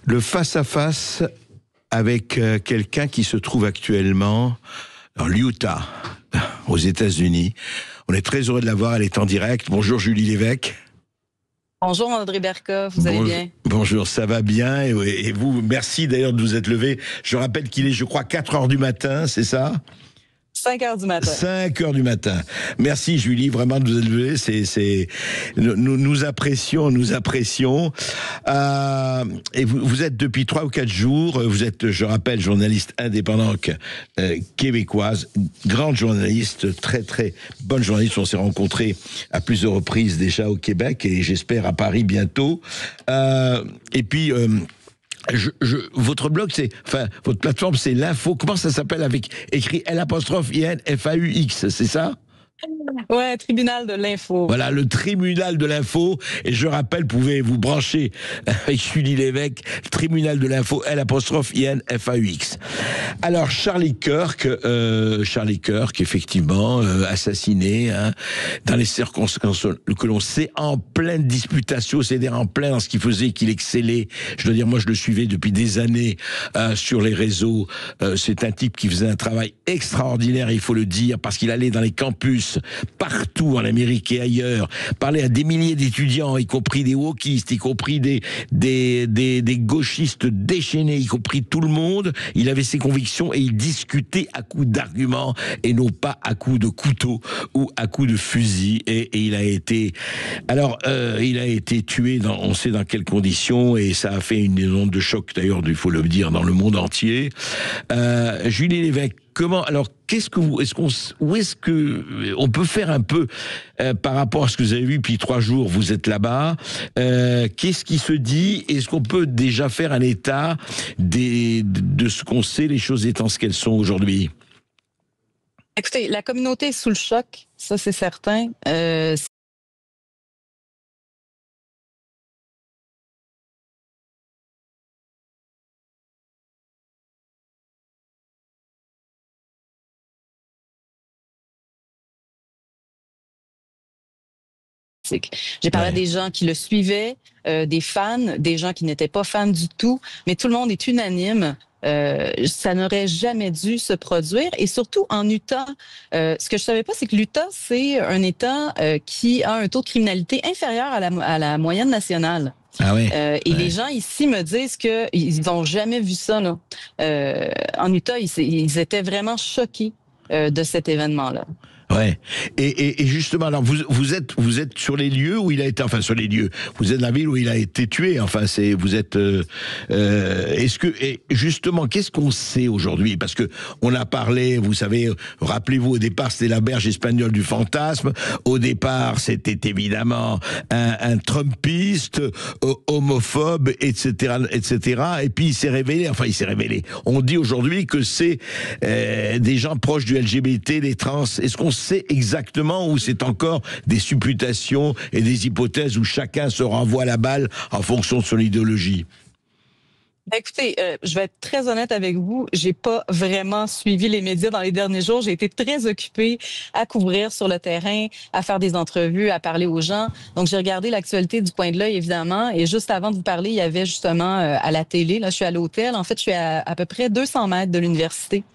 Le face-à-face avec quelqu'un qui se trouve actuellement dans l'Utah, aux États-Unis. On est très heureux de la voir, elle est en direct. Bonjour Julie Lévesque. Bonjour André Berka, vous allez bien? Bonjour, ça va bien et vous, merci d'ailleurs de vous être levé. Je rappelle qu'il est, je crois, 4 heures du matin, c'est ça? 5 heures du matin. 5 heures du matin. Merci Julie, vraiment de vous être levé. Nous apprécions. Et vous êtes depuis 3 ou 4 jours, vous êtes, je rappelle, journaliste indépendante québécoise, grande journaliste, très très bonne journaliste. On s'est rencontrés à plusieurs reprises déjà au Québec et j'espère à Paris bientôt. Et puis... votre blog, votre plateforme, c'est l'info. Comment ça s'appelle avec écrit L'Apostrophe-IN-FAUX, c'est ça? Ouais, tribunal de l'info. Voilà, le tribunal de l'info. Et je rappelle, pouvez vous brancher avec Julie Lévesque, tribunal de l'info, L'Apostrophe-IN-FAUX. Alors, Charlie Kirk, effectivement, assassiné, dans les circonstances que l'on sait, en pleine disputation, c'est-à-dire en plein dans ce qu'il faisait, qu'il excellait. Je dois dire, moi, je le suivais depuis des années sur les réseaux. C'est un type qui faisait un travail extraordinaire, il faut le dire, parce qu'il allait dans les campus partout en Amérique et ailleurs, parlait à des milliers d'étudiants, y compris des wokistes, y compris des gauchistes déchaînés, y compris tout le monde. Il avait ses convictions et il discutait à coups d'arguments et non pas à coups de couteau ou à coups de fusil. Et il a été, il a été tué on sait dans quelles conditions, et ça a fait une onde de choc d'ailleurs, il faut le dire, dans le monde entier. Julie Lévesque, où est-ce que on peut faire un peu par rapport à ce que vous avez vu depuis 3 jours, vous êtes là-bas, qu'est-ce qui se dit? Est-ce qu'on peut déjà faire un état de ce qu'on sait, les choses étant ce qu'elles sont aujourd'hui? Écoutez, la communauté est sous le choc, ça c'est certain. J'ai parlé à des gens qui le suivaient, des fans, des gens qui n'étaient pas fans du tout, mais tout le monde est unanime. Ça n'aurait jamais dû se produire. Et surtout en Utah, ce que je savais pas, c'est que l'Utah, c'est un État qui a un taux de criminalité inférieur à la moyenne nationale. Ah ouais. Les gens ici me disent que ils n'ont jamais vu ça, là. En Utah, ils étaient vraiment choqués de cet événement-là. Ouais. Et justement, alors vous êtes sur les lieux où il a été, enfin sur les lieux. Vous êtes dans la ville où il a été tué. Enfin, est-ce que, et justement, qu'est-ce qu'on sait aujourd'hui? Parce que on a parlé, vous savez, rappelez-vous, au départ c'était la berge espagnole du fantasme. Au départ, c'était évidemment un Trumpiste, homophobe, etc., etc. Et puis il s'est révélé. On dit aujourd'hui que c'est des gens proches du LGBT, des trans. Est-ce qu'on sait exactement, ou c'est encore des supputations et des hypothèses où chacun se renvoie la balle en fonction de son idéologie? Écoutez, je vais être très honnête avec vous. J'ai pas vraiment suivi les médias dans les derniers jours. J'ai été très occupée à couvrir sur le terrain, à faire des entrevues, à parler aux gens. Donc, j'ai regardé l'actualité du coin de l'œil, évidemment. Et juste avant de vous parler, il y avait justement à la télé, là, je suis à l'hôtel. En fait, je suis à peu près 200 mètres de l'université.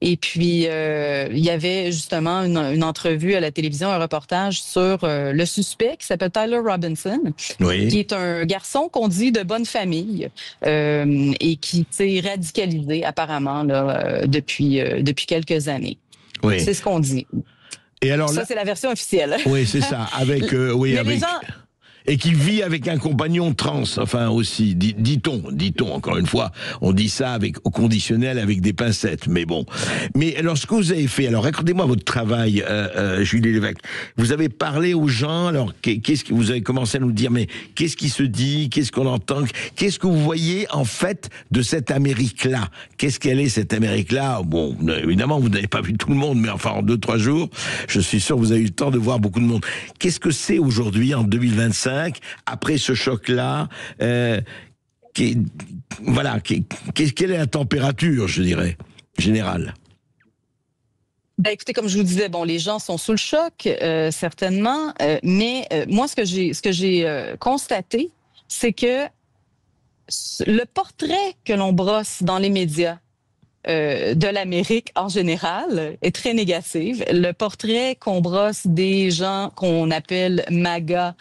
Et puis, il y avait justement une entrevue à la télévision, un reportage sur le suspect qui s'appelle Tyler Robinson, Oui. qui est un garçon qu'on dit de bonne famille et qui s'est radicalisé apparemment là, depuis quelques années. Oui. C'est ce qu'on dit. Et alors ça, là, c'est la version officielle. Oui, c'est ça. Avec, Mais avec. les gens... Et qui vit avec un compagnon trans, enfin aussi, dit-on, encore une fois, on dit ça au conditionnel avec des pincettes, mais bon. Mais alors, ce que vous avez fait, alors racontez-moi votre travail, Julie Lévesque. Vous avez parlé aux gens, alors qu'est-ce que vous avez commencé à nous dire, mais qu'est-ce qui se dit, qu'est-ce qu'on entend, qu'est-ce que vous voyez en fait de cette Amérique-là? Qu'est-ce qu'elle est cette Amérique-là? Bon, évidemment, vous n'avez pas vu tout le monde, mais enfin en 2-3 jours, je suis sûr que vous avez eu le temps de voir beaucoup de monde. Qu'est-ce que c'est aujourd'hui, en 2025? Après ce choc-là, quelle est la température, je dirais, générale? Ben écoutez, comme je vous disais, bon, les gens sont sous le choc, certainement, mais moi, ce que j'ai constaté, c'est que le portrait que l'on brosse dans les médias de l'Amérique en général est très négatif. Le portrait qu'on brosse des gens qu'on appelle MAGA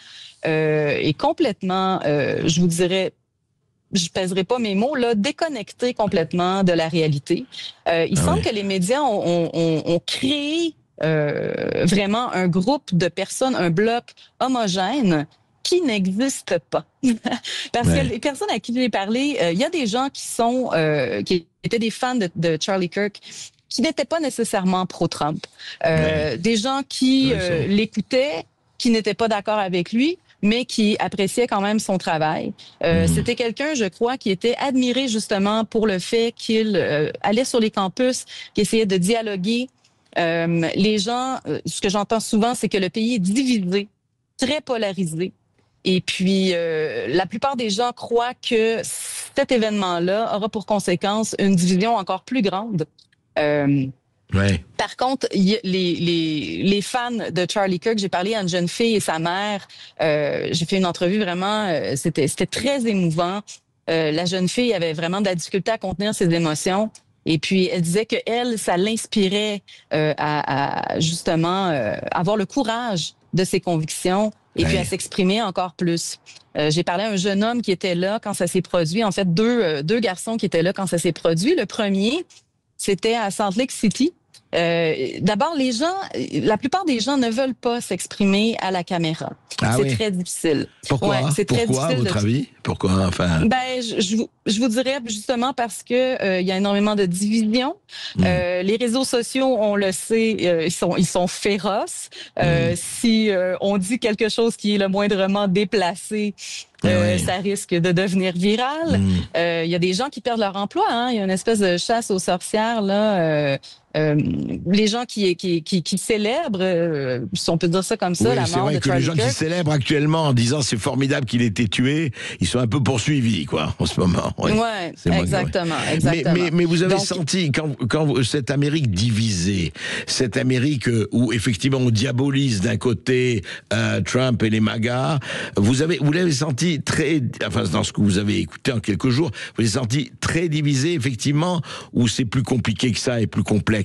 est complètement, je vous dirais, je pèserai pas mes mots, là, déconnecté complètement de la réalité. Il semble que les médias ont créé vraiment un groupe de personnes, un bloc homogène qui n'existe pas. Parce que les personnes à qui j'ai parlé, il y a des gens qui étaient des fans de Charlie Kirk, qui n'étaient pas nécessairement pro-Trump. Des gens qui l'écoutaient, qui n'étaient pas d'accord avec lui, mais qui appréciaient quand même son travail. C'était quelqu'un, je crois, qui était admiré justement pour le fait qu'il allait sur les campus, qui essayait de dialoguer. Les gens, ce que j'entends souvent, c'est que le pays est divisé, très polarisé. Et puis, la plupart des gens croient que cet événement-là aura pour conséquence une division encore plus grande. Par contre, les fans de Charlie Kirk, j'ai parlé à une jeune fille et sa mère. J'ai fait une entrevue vraiment, c'était très émouvant. La jeune fille avait vraiment de la difficulté à contenir ses émotions. Et puis, elle disait que elle, ça l'inspirait à justement avoir le courage de ses convictions et puis à s'exprimer encore plus. J'ai parlé à un jeune homme qui était là quand ça s'est produit. En fait, deux garçons qui étaient là quand ça s'est produit. Le premier, c'était à Salt Lake City. D'abord, la plupple des gens ne veulent pas s'exprimer à la caméra. C'est très difficile. Pourquoi? C'est très difficile, à votre avis? Pourquoi? Enfin. Je vous dirais justement parce que il y a énormément de divisions. Les réseaux sociaux, on le sait, ils sont féroces. Si on dit quelque chose qui est le moindrement déplacé, ça risque de devenir viral. Il y a des gens qui perdent leur emploi. Il y a une espèce de chasse aux sorcières là. Les gens qui célèbrent, si on peut dire ça comme ça, la mort de Charlie Kirk. C'est vrai que les gens qui célèbrent actuellement en disant c'est formidable qu'il ait été tué, ils sont un peu poursuivis, quoi, en ce moment. Exactement. Mais vous avez senti, quand cette Amérique divisée, cette Amérique où effectivement on diabolise d'un côté Trump et les MAGA, vous l'avez senti dans ce que vous avez écouté en quelques jours, vous l'avez senti très divisé, effectivement, ou c'est plus compliqué que ça et plus complexe?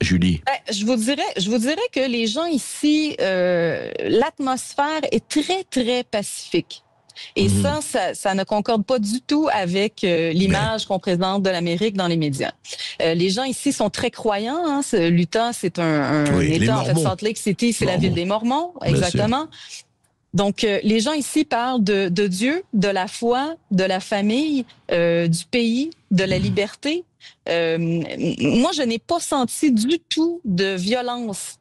Julie? Je vous dirais que les gens ici, l'atmosphère est très, très pacifique. Et ça ne concorde pas du tout avec l'image qu'on présente de l'Amérique dans les médias. Les gens ici sont très croyants. L'Utah, c'est un État. En fait, Salt Lake City, c'est la ville des Mormons. Exactement. Donc, les gens ici parlent de Dieu, de la foi, de la famille, du pays, de la liberté. Moi, je n'ai pas senti du tout de violence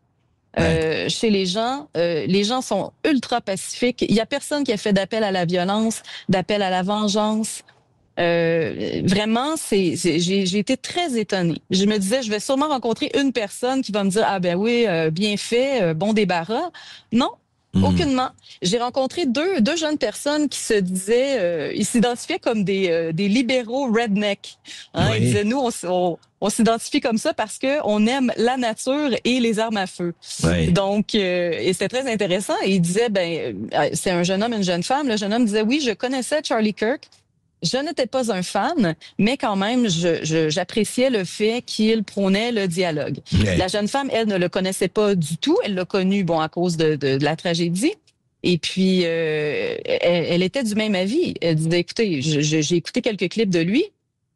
chez les gens. Les gens sont ultra pacifiques. Il y a personne qui a fait d'appel à la violence, d'appel à la vengeance. Vraiment, j'ai été très étonnée. Je me disais, je vais sûrement rencontrer une personne qui va me dire, ah ben oui, bien fait, bon débarras. Non. Aucunement. J'ai rencontré deux jeunes personnes qui se disaient, ils s'identifiaient comme des libéraux redneck. Ils disaient, nous, on s'identifie comme ça parce que on aime la nature et les armes à feu. Donc, et c'était très intéressant. Et il disait, c'est un jeune homme et une jeune femme. Le jeune homme disait, oui, je connaissais Charlie Kirk. Je n'étais pas un fan, mais quand même, j'appréciais le fait qu'il prônait le dialogue. La jeune femme, elle, ne le connaissait pas du tout. Elle l'a connu, à cause de la tragédie. Et puis, elle était du même avis. Elle disait, écoutez, j'ai écouté quelques clips de lui.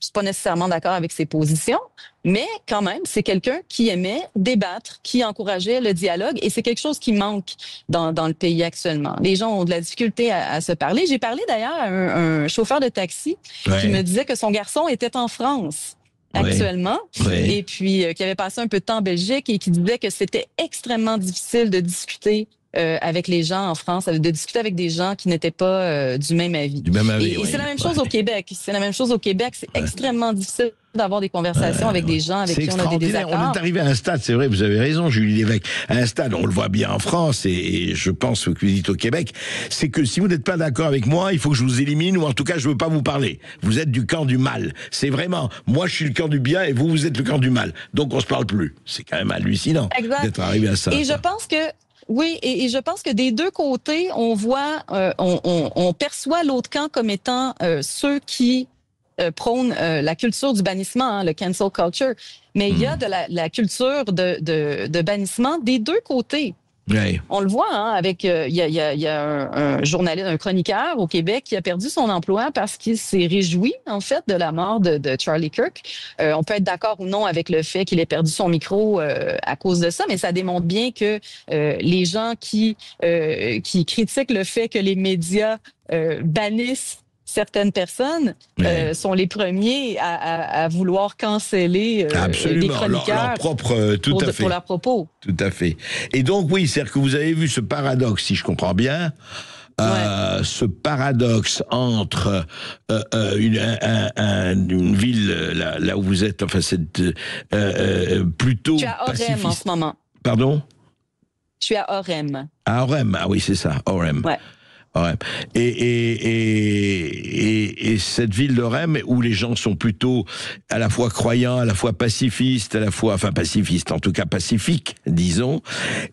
Je suis pas nécessairement d'accord avec ses positions, mais quand même, c'est quelqu'un qui aimait débattre, qui encourageait le dialogue, et c'est quelque chose qui manque dans le pays actuellement. Les gens ont de la difficulté à se parler. J'ai parlé d'ailleurs à un chauffeur de taxi qui me disait que son garçon était en France actuellement, et puis qui avait passé un peu de temps en Belgique et qui disait que c'était extrêmement difficile de discuter avec les gens en France, de discuter avec des gens qui n'étaient pas du même avis. Et c'est la même chose au Québec. C'est la même chose au Québec. C'est extrêmement difficile d'avoir des conversations avec des gens avec qui on a des désaccords. On est arrivé à un stade, c'est vrai, vous avez raison, Julie Lévesque, à un stade, on le voit bien en France, et je pense que vous dites au Québec, c'est que si vous n'êtes pas d'accord avec moi, il faut que je vous élimine, ou en tout cas, je veux pas vous parler. Vous êtes du camp du mal. C'est vraiment, moi, je suis le camp du bien, et vous êtes le camp du mal. Donc, on se parle plus. C'est quand même hallucinant d'être arrivé à ça. Et je pense que Oui, et je pense que des deux côtés, on voit, on perçoit l'autre camp comme étant ceux qui prônent la culture du bannissement, hein, le cancel culture. Mais il y a de la culture de bannissement des deux côtés. Ouais. On le voit, hein, avec il y a un journaliste, un chroniqueur au Québec qui a perdu son emploi parce qu'il s'est réjoui en fait de la mort de Charlie Kirk. On peut être d'accord ou non avec le fait qu'il ait perdu son micro à cause de ça, mais ça démontre bien que les gens qui critiquent le fait que les médias bannissent certaines personnes sont les premiers à vouloir canceller les chroniqueurs leur propre, tout à fait. Pour leurs propos. Tout à fait. Et donc, oui, c'est-à-dire que vous avez vu ce paradoxe, si je comprends bien, ce paradoxe entre une ville, là où vous êtes, enfin, c'est plutôt Je suis à Orem en ce moment. Pardon? Je suis à Orem. À Orem, ah oui, c'est ça, Orem. Ouais. Ouais. Et cette ville d'Orem où les gens sont plutôt à la fois croyants, à la fois pacifistes, à la fois, enfin pacifistes, en tout cas pacifiques, disons.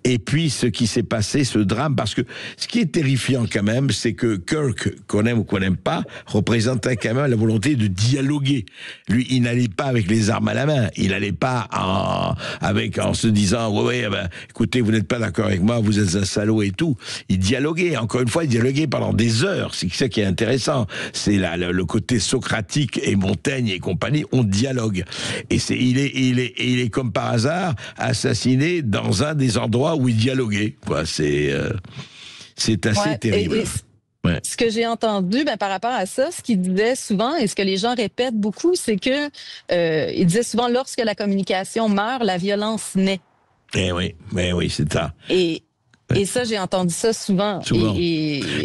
Et puis ce qui s'est passé, ce drame, parce que ce qui est terrifiant quand même, c'est que Kirk, qu'on aime ou qu'on n'aime pas, représentait quand même la volonté de dialoguer. Lui, il n'allait pas avec les armes à la main, il n'allait pas en se disant ouais, ben, écoutez, vous n'êtes pas d'accord avec moi, vous êtes un salaud et tout. Il dialoguait, encore une fois, il dialoguait pendant des heures, c'est ça qui est intéressant, c'est le côté socratique et Montaigne et compagnie, on dialogue. Et il est comme par hasard assassiné dans un des endroits où il dialoguait. Quoi, c'est assez terrible. Ce que j'ai entendu par rapport à ça, ce qu'il disait souvent et ce que les gens répètent beaucoup, c'est que il disait souvent lorsque la communication meurt, la violence naît. Oui, c'est ça. Et ça, j'ai entendu ça souvent.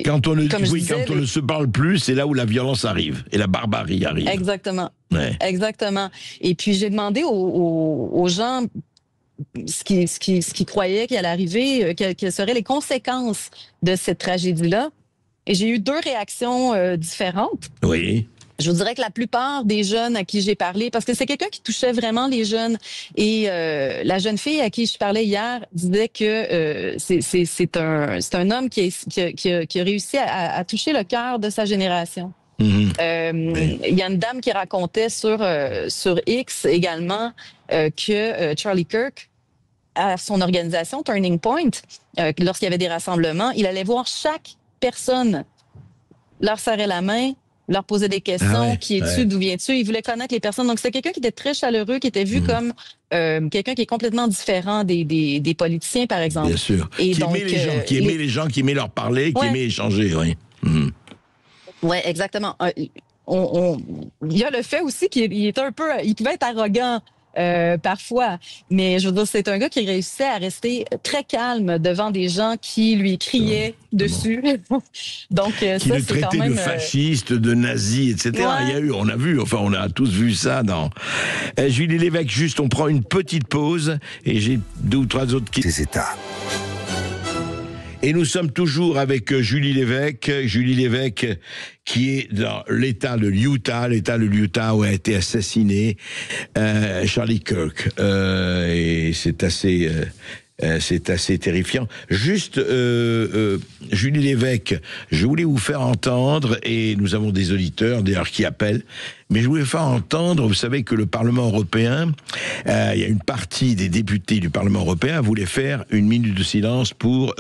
Quand on ne se parle plus, c'est là où la violence arrive et la barbarie arrive. Exactement. Ouais. Exactement. Et puis j'ai demandé aux gens ce qui croyaient qu'il allait arriver, quelles seraient les conséquences de cette tragédie-là. Et j'ai eu deux réactions différentes. Oui. Je vous dirais que la plupart des jeunes à qui j'ai parlé, parce que c'est quelqu'un qui touchait vraiment les jeunes, et la jeune fille à qui je parlais hier disait que c'est un homme qui a réussi à toucher le cœur de sa génération. Il y a une dame qui racontait sur X également que Charlie Kirk, à son organisation Turning Point, lorsqu'il y avait des rassemblements, il allait voir chaque personne, leur serrer la main, leur poser des questions, qui es-tu, d'où viens-tu? Il voulait connaître les personnes. Donc, c'était quelqu'un qui était très chaleureux, qui était vu comme quelqu'un qui est complètement différent des politiciens, par exemple. Bien sûr. Et qui aimait les gens, qui aimait les gens, qui aimait leur parler, qui aimait échanger, oui. Oui, exactement. Il y a le fait aussi qu'il est un peu, il pouvait être arrogant parfois, mais je veux dire, c'est un gars qui réussissait à rester très calme devant des gens qui lui criaient dessus. Donc, qui ça, le c'est quand traitait même... de fasciste, de nazi, etc. Il y a eu, on a tous vu ça dans... Julie Lévesque, juste, on prend une petite pause et j'ai deux ou trois autres questions. Ces États. Et nous sommes toujours avec Julie Lévesque qui est dans l'État de l'Utah où a été assassiné Charlie Kirk. Et c'est assez terrifiant. Juste, Julie Lévesque, je voulais vous faire entendre, et nous avons des auditeurs d'ailleurs qui appellent, mais je voulais faire entendre, vous savez que le Parlement européen, il y a une partie des députés du Parlement européen voulait faire une minute de silence pour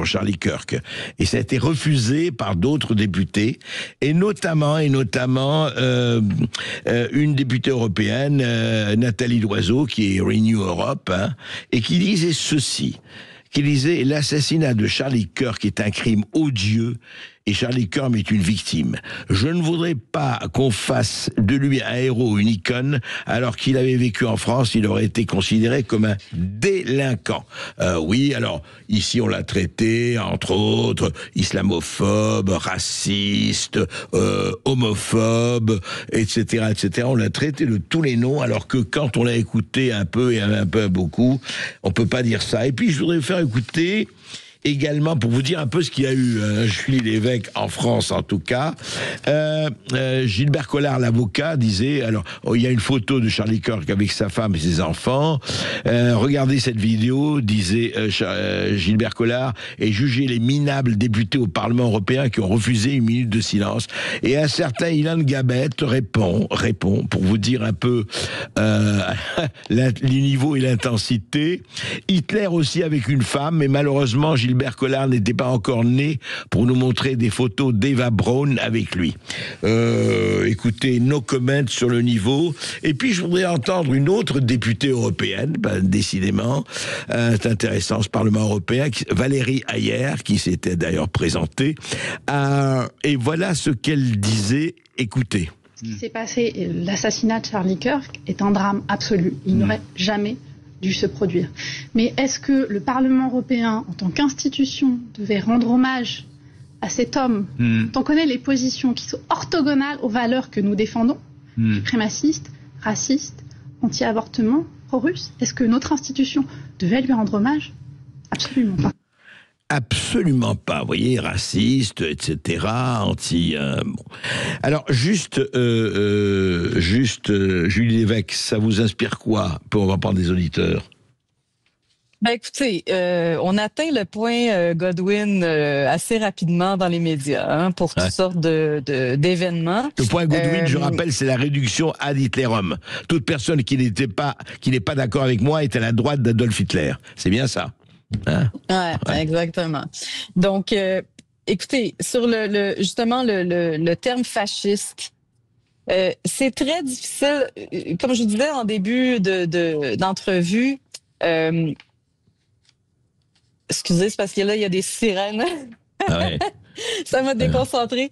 Charlie Kirk. Et ça a été refusé par d'autres députés, et notamment une députée européenne, Nathalie Loiseau, qui est Renew Europe, et qui disait ceci, l'assassinat de Charlie Kirk est un crime odieux et Charlie Kirk est une victime. Je ne voudrais pas qu'on fasse de lui un héros, une icône, alors qu'il avait vécu en France, il aurait été considéré comme un délinquant. Oui, alors, ici on l'a traité, entre autres, islamophobe, raciste, homophobe, etc., etc. On l'a traité de tous les noms, alors que quand on l'a écouté un peu et un peu beaucoup, on peut pas dire ça. Et puis je voudrais vous faire écouter également, pour vous dire un peu ce qu'il y a eu, Julie Lévesque, en France en tout cas, Gilbert Collard, l'avocat, disait, alors, il y a une photo de Charlie Kirk avec sa femme et ses enfants, regardez cette vidéo, disait Gilbert Collard, et jugez les minables députés au Parlement européen qui ont refusé une minute de silence. Et un certain Ilan Gabet répond, pour vous dire un peu le niveau et l'intensité. Hitler aussi avec une femme, mais malheureusement Gilbert Collard n'était pas encore né pour nous montrer des photos d'Eva Braun avec lui. Écoutez, no comment sur le niveau. Et puis je voudrais entendre une autre députée européenne, décidément, c'est intéressant ce Parlement européen, Valérie Hayer, qui s'était d'ailleurs présentée, et voilà ce qu'elle disait, écoutez. Ce qui s'est passé, l'assassinat de Charlie Kirk est un drame absolu. Il n'aurait jamais dû se produire. Mais est-ce que le Parlement européen, en tant qu'institution, devait rendre hommage à cet homme dont on connaît les positions qui sont orthogonales aux valeurs que nous défendons, suprémacistes, racistes, anti-avortement, pro-russe? Est-ce que notre institution devait lui rendre hommage? Absolument pas. Absolument pas, vous voyez, raciste, etc., bon. Alors, juste, Julie Lévesque, ça vous inspire quoi? On va prendre des auditeurs. Ben écoutez, on atteint le point Godwin assez rapidement dans les médias pour toutes sortes d'événements. Le point Godwin, je rappelle, c'est la réduction ad Hitlerum. Toute personne qui n'est pas d'accord avec moi est à la droite d'Adolf Hitler. C'est bien ça. Hein? Ouais, exactement. Donc, écoutez, sur justement le terme fasciste, c'est très difficile. Comme je vous disais en début d'entrevue, excusez, c'est parce que là, il y a des sirènes. Ouais. Ça m'a déconcentré.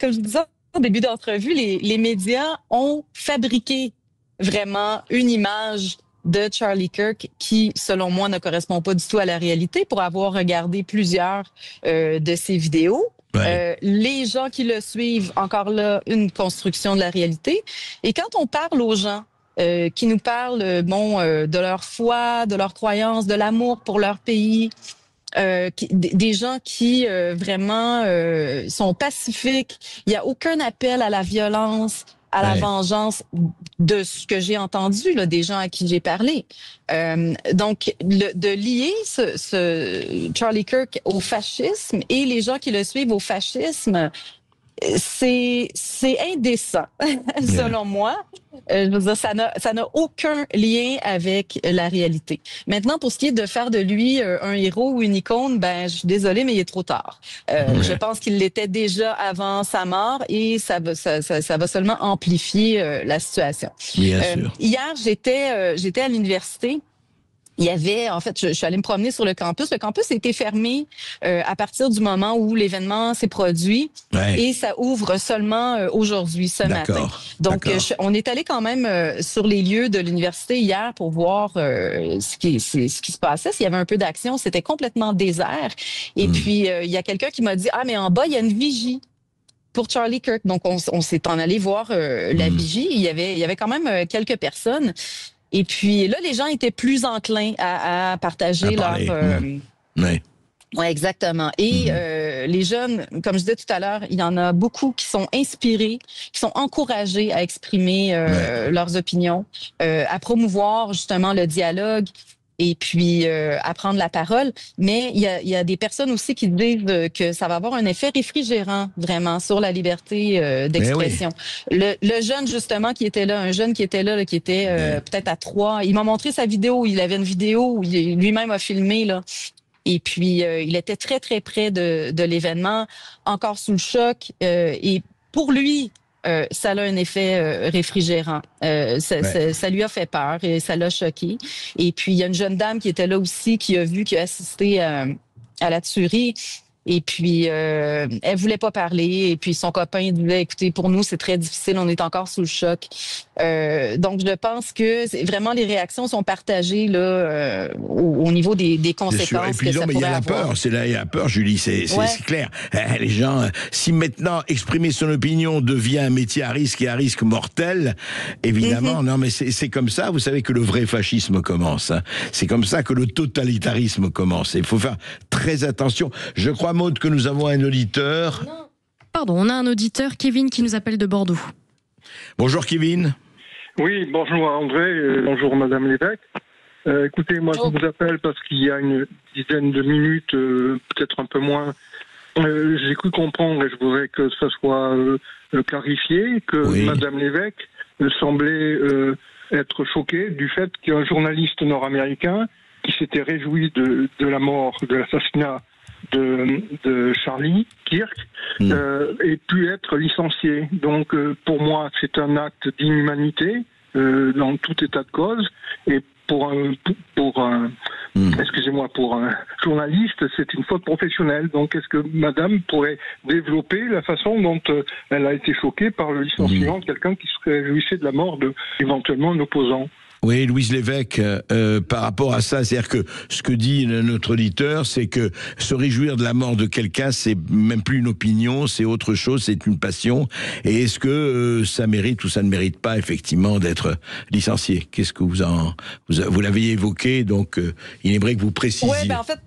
Comme je disais en début d'entrevue, les médias ont fabriqué vraiment une image de Charlie Kirk qui, selon moi, ne correspond pas du tout à la réalité pour avoir regardé plusieurs de ses vidéos. Ouais. Les gens qui le suivent, encore là, une construction de la réalité. Et quand on parle aux gens qui nous parlent de leur foi, de leur croyance, de l'amour pour leur pays, des gens qui vraiment sont pacifiques, il n'y a aucun appel à la violence, à la vengeance de ce que j'ai entendu, là, des gens à qui j'ai parlé. Donc, de lier ce Charlie Kirk au fascisme et les gens qui le suivent au fascisme, c'est indécent, selon moi. Je veux dire, ça n'a aucun lien avec la réalité. Maintenant, pour ce qui est de faire de lui un héros ou une icône, ben, je suis désolée, mais il est trop tard. Je pense qu'il l'était déjà avant sa mort et ça va seulement amplifier la situation. Bien sûr. Hier, j'étais à l'université. Il y avait, en fait, je suis allée me promener sur le campus. Le campus a été fermé à partir du moment où l'événement s'est produit et ça ouvre seulement aujourd'hui, ce matin. Donc, on est allé quand même sur les lieux de l'université hier pour voir ce qui se passait. S'il y avait un peu d'action, c'était complètement désert. Et puis, il y a quelqu'un qui m'a dit « Ah, mais en bas, il y a une vigie pour Charlie Kirk. » Donc, on s'est en allé voir la vigie. Il y avait quand même quelques personnes. Et puis là, les gens étaient plus enclins à partager leur... Oui, exactement. Et les jeunes, comme je disais tout à l'heure, il y en a beaucoup qui sont inspirés, qui sont encouragés à exprimer leurs opinions, à promouvoir justement le dialogue et puis à prendre la parole. Mais il y a des personnes aussi qui disent que ça va avoir un effet réfrigérant vraiment sur la liberté d'expression. Le jeune justement qui était là, un jeune qui était là, qui était peut-être à 3, il m'a montré sa vidéo, il avait une vidéo où lui-même a filmé là. Et puis il était très très près de l'événement, encore sous le choc et pour lui ça a un effet réfrigérant. Ça lui a fait peur et ça l'a choqué. Et puis, il y a une jeune dame qui était là aussi, qui a assisté à la tuerie. Et puis, elle voulait pas parler. Et puis, son copain disait, écoutez, pour nous, c'est très difficile, on est encore sous le choc. Donc, je pense que vraiment les réactions sont partagées là, au niveau des conséquences et puis, que ça il y pourrait a la avoir. peur, c'est là, il y a la peur, Julie, c'est clair. Les gens, si maintenant exprimer son opinion devient un métier à risque et à risque mortel, évidemment, non mais c'est comme ça, vous savez que le vrai fascisme commence. Hein. C'est comme ça que le totalitarisme commence. Il faut faire très attention. Je crois, Maud, que nous avons un auditeur. Pardon, on a un auditeur, Kevin, qui nous appelle de Bordeaux. Bonjour Kevin. Oui, bonjour André, bonjour Madame l'évêque. Écoutez, moi je vous appelle parce qu'il y a une dizaine de minutes, peut-être un peu moins, j'ai cru comprendre, et je voudrais que ça soit clarifié, que Madame l'évêque semblait être choquée du fait qu'il y a un journaliste nord-américain qui s'était réjoui de la mort, de l'assassinat de Charlie Kirk ait pu être licencié. Donc pour moi c'est un acte d'inhumanité dans tout état de cause, et pour un journaliste c'est une faute professionnelle. Donc est-ce que madame pourrait développer la façon dont elle a été choquée par le licenciement de quelqu'un qui se réjouissait de la mort de éventuellement un opposant? Oui, Louise Lévesque, par rapport à ça, c'est-à-dire que ce que dit notre auditeur, c'est que se réjouir de la mort de quelqu'un, c'est même plus une opinion, c'est autre chose, c'est une passion. Et est-ce que ça mérite ou ça ne mérite pas effectivement d'être licencié? Qu'est-ce que vous l'avez évoqué, donc il aimerait que vous précisiez. Oui, en fait,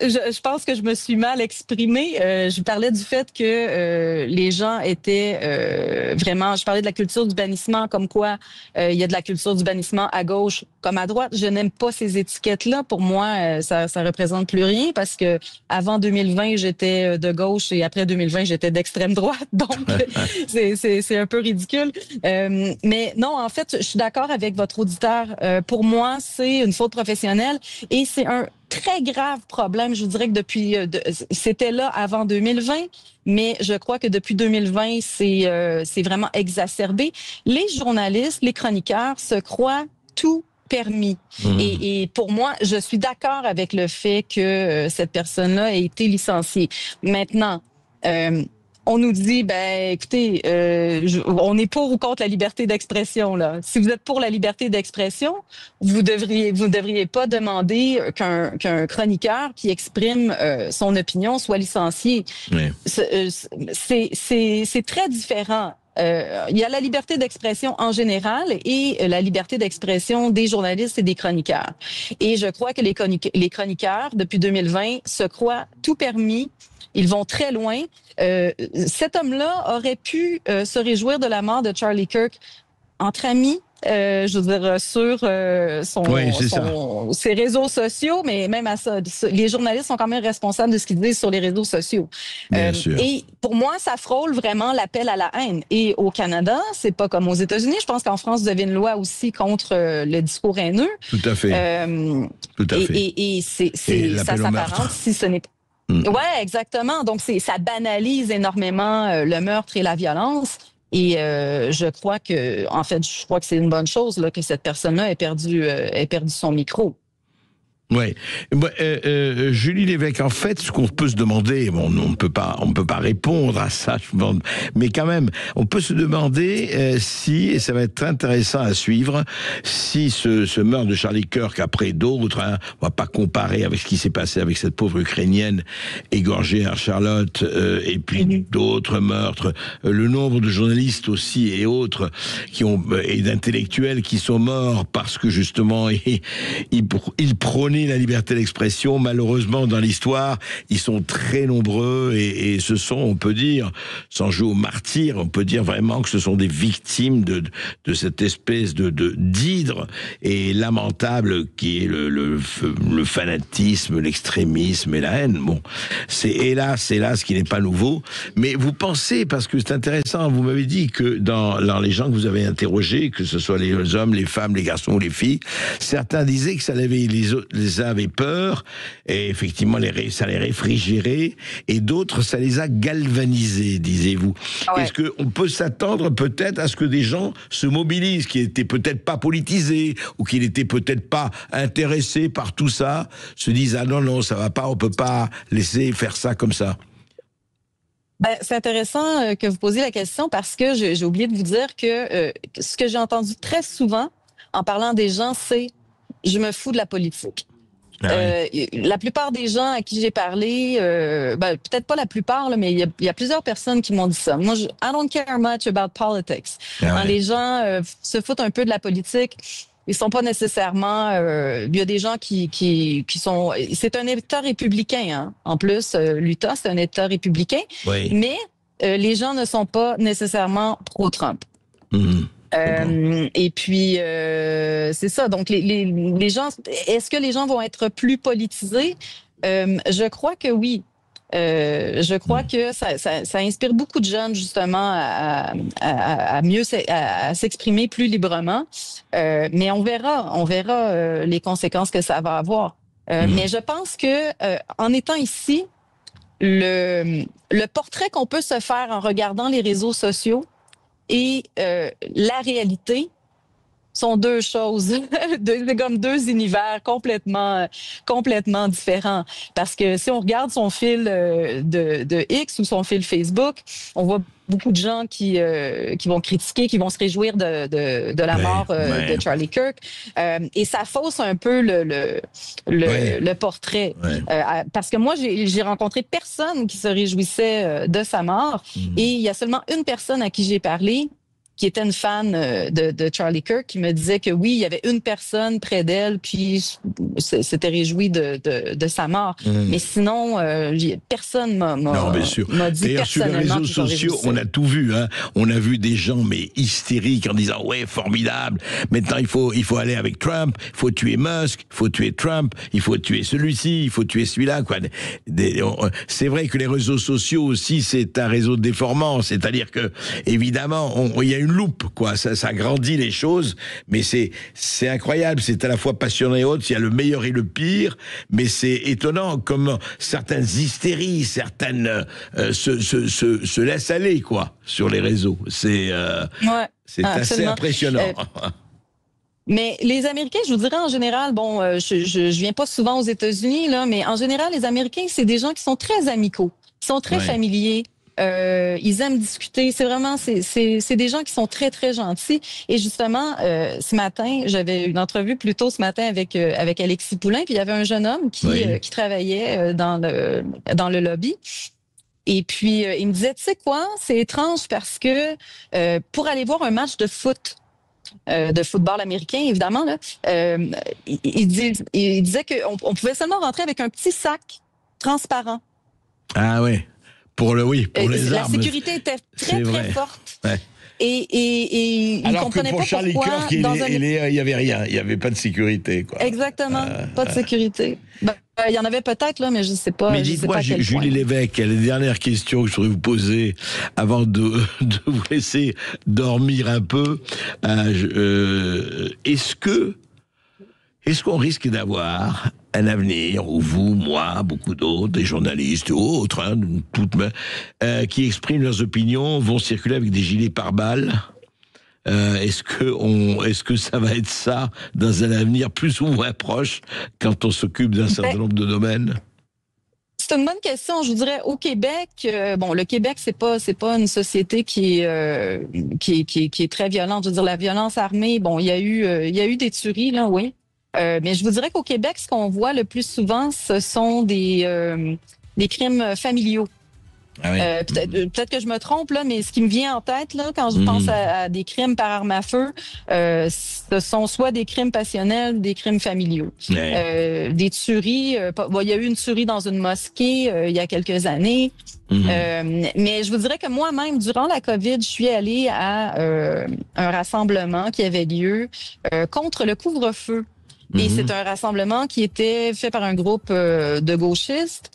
je pense que je me suis mal exprimée. Je parlais du fait que les gens étaient vraiment... Je parlais de la culture du bannissement, comme quoi il y a de la culture du bannissement à gauche comme à droite. Je n'aime pas ces étiquettes-là. Pour moi, ça représente plus rien parce que avant 2020, j'étais de gauche et après 2020, j'étais d'extrême droite. Donc, c'est un peu ridicule. Mais non, en fait, je suis d'accord avec votre auditeur. Pour moi, c'est une faute professionnelle et c'est un très grave problème. Je vous dirais que depuis, c'était là avant 2020, mais je crois que depuis 2020, c'est vraiment exacerbé. Les journalistes, les chroniqueurs se croient tout permis. Et pour moi, je suis d'accord avec le fait que cette personne-là ait été licenciée. Maintenant, on nous dit, ben, écoutez, on est pour ou contre la liberté d'expression, là. Si vous êtes pour la liberté d'expression, vous ne devriez pas demander qu'un chroniqueur qui exprime son opinion soit licencié. Oui. C'est très différent. Il y a la liberté d'expression en général et la liberté d'expression des journalistes et des chroniqueurs. Et je crois que les chroniqueurs, depuis 2020, se croient tout permis. Ils vont très loin. Cet homme-là aurait pu se réjouir de la mort de Charlie Kirk entre amis, je veux dire, sur ses réseaux sociaux, mais même à ça, les journalistes sont quand même responsables de ce qu'ils disent sur les réseaux sociaux. Et pour moi, ça frôle vraiment l'appel à la haine. Et au Canada, c'est pas comme aux États-Unis. Je pense qu'en France, vous avez une loi aussi contre le discours haineux. Tout à fait. Tout à fait. Et ça s'apparente si ce n'est pas. Ouais, exactement. Donc, ça banalise énormément le meurtre et la violence. Et je crois que c'est une bonne chose là, que cette personne-là ait perdu son micro. Oui, Julie Lévesque, en fait, ce qu'on peut se demander, bon, on peut pas répondre à ça, mais quand même, on peut se demander si, et ça va être intéressant à suivre, si ce meurtre de Charlie Kirk après d'autres, hein, on va pas comparer avec ce qui s'est passé avec cette pauvre Ukrainienne égorgée à Charlotte, et puis d'autres meurtres, le nombre de journalistes aussi et autres et d'intellectuels qui sont morts parce que justement ils prônaient la liberté d'expression. Malheureusement, dans l'histoire, ils sont très nombreux et ce sont, on peut dire, sans jouer au martyr, on peut dire vraiment que ce sont des victimes de cette espèce d'hydre et lamentable qui est le fanatisme, l'extrémisme et la haine. Bon, c'est hélas qui n'est pas nouveau. Mais vous pensez, parce que c'est intéressant, vous m'avez dit que dans les gens que vous avez interrogés, que ce soit les hommes, les femmes, les garçons ou les filles, certains disaient que ça les avait peur, et effectivement ça les réfrigérait, et d'autres ça les a galvanisés, disiez-vous. Ouais. Est-ce qu'on peut s'attendre peut-être à ce que des gens se mobilisent, qui n'étaient peut-être pas politisés, ou qui n'étaient peut-être pas intéressés par tout ça, se disent ah non ça va pas, on peut pas laisser faire ça comme ça? Ben, c'est intéressant que vous posiez la question parce que j'ai oublié de vous dire que ce que j'ai entendu très souvent en parlant des gens, c'est « je me fous de la politique ». La plupart des gens à qui j'ai parlé, ben, peut-être pas la plupart, là, mais il y a plusieurs personnes qui m'ont dit ça. Moi, I don't care much about politics. Les gens se foutent un peu de la politique. Ils sont pas nécessairement. Il y a des gens qui sont. C'est un État républicain, hein. En plus, l'Utah, c'est un État républicain. Oui. Mais les gens ne sont pas nécessairement pro-Trump. Et puis c'est ça. Donc les gens. Est-ce que les gens vont être plus politisés? Je crois que oui. Je crois que ça inspire beaucoup de jeunes justement à mieux à s'exprimer plus librement. Mais on verra les conséquences que ça va avoir. Mais je pense que en étant ici, le portrait qu'on peut se faire en regardant les réseaux sociaux et la réalité sont deux choses, c'est comme deux univers complètement différents. Parce que si on regarde son fil de X ou son fil Facebook, on voit beaucoup de gens qui vont critiquer, qui vont se réjouir de la mort de Charlie Kirk, et ça fausse un peu le portrait. Parce que moi, j'ai rencontré personne qui se réjouissait de sa mort, et il y a seulement une personne à qui j'ai parlé qui était une fan de Charlie Kirk, qui me disait que oui, il y avait une personne près d'elle, puis s'était réjoui de sa mort. Mais sinon, personne m'a dit d'ailleurs, sur les réseaux sociaux, on a tout vu. Hein. On a vu des gens mais hystériques en disant ouais, formidable. Maintenant, il faut aller avec Trump. Il faut tuer Musk. Il faut tuer Trump. Il faut tuer celui-ci. Il faut tuer celui-là. Quoi. C'est vrai que les réseaux sociaux aussi, c'est un réseau déformant. C'est-à-dire que évidemment, il y a une loupe, quoi. Ça grandit les choses, mais c'est incroyable. C'est à la fois passionnant et autre. Il y a le meilleur et le pire, mais c'est étonnant comment certaines hystéries, certaines se laissent aller, quoi, sur les réseaux. C'est assez impressionnant. Mais les Américains, je vous dirais en général, bon, je viens pas souvent aux États-Unis, là, mais en général, les Américains, c'est des gens qui sont très amicaux, qui sont très familiers. Ils aiment discuter. C'est vraiment, c'est des gens qui sont très, très gentils. Et justement, ce matin, j'avais une entrevue plus tôt ce matin avec Alexis Poulain, puis il y avait un jeune homme qui travaillait dans le lobby. Et puis, il me disait, tu sais quoi, c'est étrange parce que pour aller voir un match de football américain, évidemment, là, il disait qu'on pouvait seulement rentrer avec un petit sac transparent. Ah ouais. Pour les la armes. La sécurité était très, très forte. Ouais. Et il alors comprenait que pour pas Charlie pourquoi... Kirk, il y avait rien. Il y avait pas de sécurité, quoi. Exactement. Pas de sécurité. Ben, il y en avait peut-être, là, mais je sais pas. Mais dites-moi, Julie Lévesque, la dernière question que je voudrais vous poser avant de vous laisser dormir un peu. Est-ce qu'on risque d'avoir un avenir où vous, moi, beaucoup d'autres, des journalistes ou autres, hein, qui expriment leurs opinions, vont circuler avec des gilets pare-balles? Est-ce que ça va être ça dans un avenir plus ou moins proche quand on s'occupe d'un certain nombre de domaines? C'est une bonne question. Je vous dirais au Québec, le Québec c'est pas une société qui est très violente. Je veux dire, la violence armée, bon, il y a eu des tueries là, oui. Mais je vous dirais qu'au Québec, ce qu'on voit le plus souvent, ce sont des crimes familiaux. Ah oui. Peut-être que je me trompe, là, mais ce qui me vient en tête là, quand je pense à des crimes par arme à feu, ce sont soit des crimes passionnels, des crimes familiaux. Des tueries. Il y a eu une tuerie dans une mosquée il y a quelques années. Mais je vous dirais que moi-même, durant la COVID, je suis allée à un rassemblement qui avait lieu contre le couvre-feu. Et c'est un rassemblement qui était fait par un groupe de gauchistes.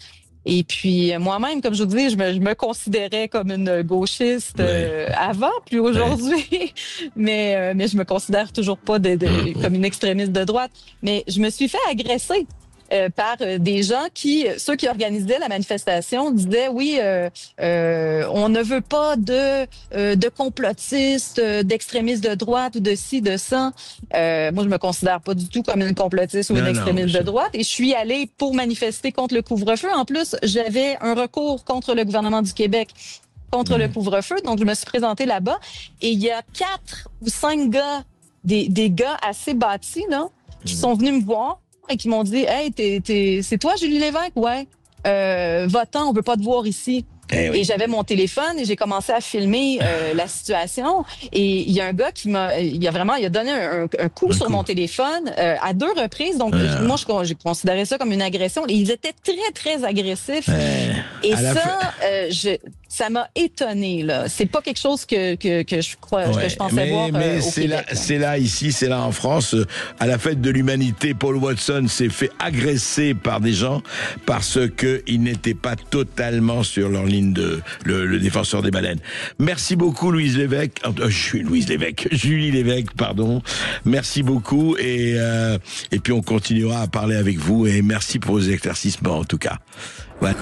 Et puis moi-même, comme je vous dis, je me considérais comme une gauchiste avant, plus aujourd'hui. Mais je me considère toujours pas comme une extrémiste de droite. Mais je me suis fait agresser par des gens ceux qui organisaient la manifestation disaient oui, on ne veut pas de complotistes, d'extrémistes de droite ou de ci, de ça. Moi, je me considère pas du tout comme une complotiste ou une extrémiste de droite et je suis allée pour manifester contre le couvre-feu. En plus, j'avais un recours contre le gouvernement du Québec contre le couvre-feu. Donc, je me suis présentée là-bas et il y a 4 ou 5 gars, des gars assez bâtis, là, qui sont venus me voir et qui m'ont dit « Hey, c'est toi, Julie Lévesque? Ouais. Va-t'en, on veut pas te voir ici. » Et j'avais mon téléphone et j'ai commencé à filmer la situation. Et il y a un gars qui il a donné un coup sur mon téléphone à 2 reprises. Donc, moi, j'ai considéré ça comme une agression. Et ils étaient très, très agressifs. Et ça m'a étonné, là. C'est pas quelque chose que je pensais voir mais au Québec. C'est là, ici, c'est là en France. À la fête de l'humanité, Paul Watson s'est fait agresser par des gens parce qu'il n'était pas totalement sur leur ligne le défenseur des baleines. Merci beaucoup, Julie Lévesque, pardon. Merci beaucoup et puis on continuera à parler avec vous et merci pour vos éclaircissements en tout cas. Voilà.